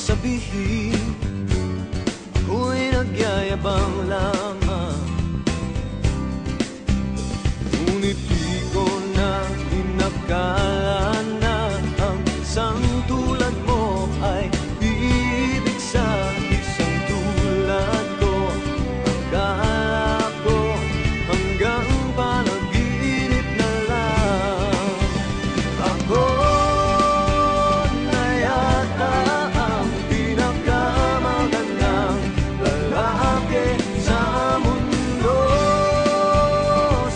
sabihin ako'y nagyayabang lamang, ngunit di ko na inakala na ang isang tulad mo ay ibig sa isang tulad ko. Akala ko hanggang panaginip na lang. Ako na yata ang pinakamagandang lalaki sa mundo.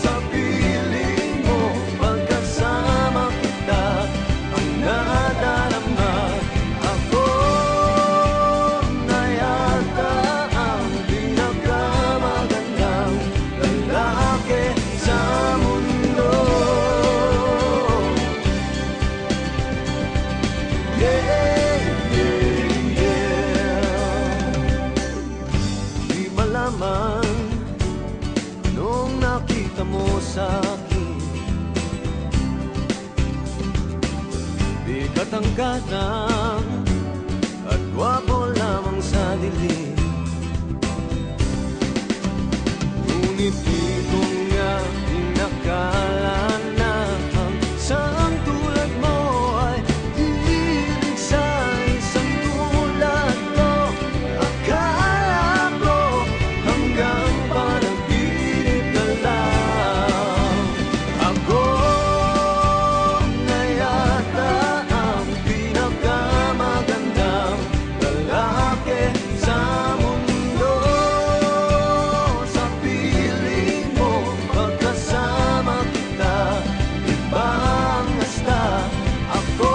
Sa piling mo, pagkasama kita, ang nadarama. Ako na yata ang pinakamagandang lalaki sa mundo. Yeah, yeah, yeah. Di malaman nung nakita mo sa'kin, bigat ang ganang at gwapo lamang sa dilim. Ngunit di ko nga inakala na ang isang tulad mo ay hilig sa isang tulad ko. Akala ko hanggang panaginip na lang. Ako na yata ang pinakamagandang lalaki sa mundo. Sa piling mo, pagkasama kita, iba ang hasta. Ako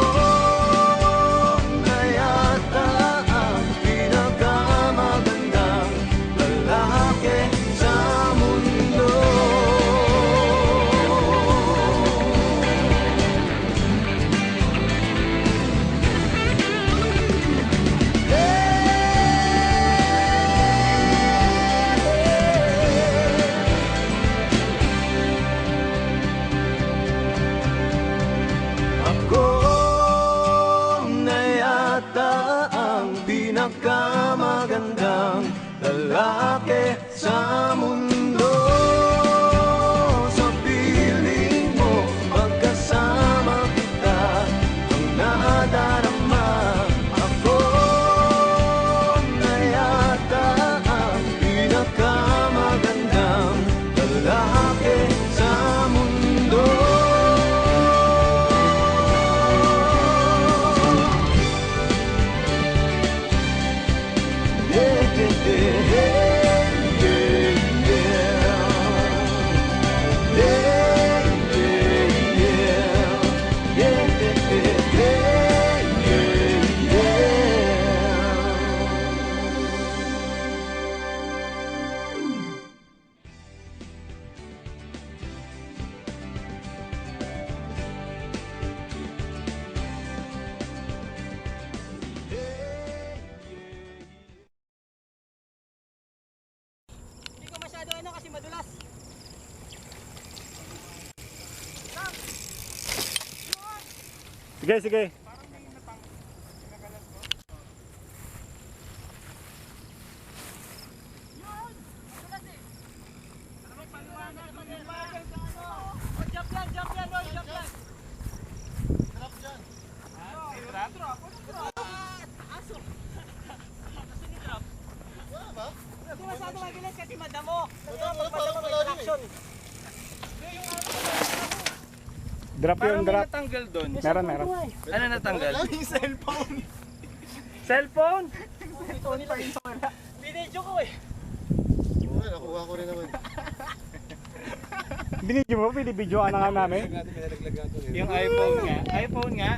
na yata ang pinakamagandang lalaki sa mundo. Ako na yata ang pinakamagandang lalaki sa mundo. Sa piling mo, pagkasama kita, ang nadarama. Ako na yata ang pinakamagandang lalaki sa mundo. Yeah, yeah, yeah, yeah, yeah. Yeah, yeah, yeah. Yeah, yeah, yeah, Hindi ko masyado kasi madulas. Sige, sige. Hindi masyado madulas kasi madamo. Madamo may traction. Drop yun, drop. Natanggal doon. Meron, meron. Ano natanggal? Yung cellphone. Cellphone? Ito ni pa rin sa wala. Binidyo ko eh. Oo, nakuha ko rin naman. Binidyo mo, binibidyoan na nga namin. Yung iPhone nga.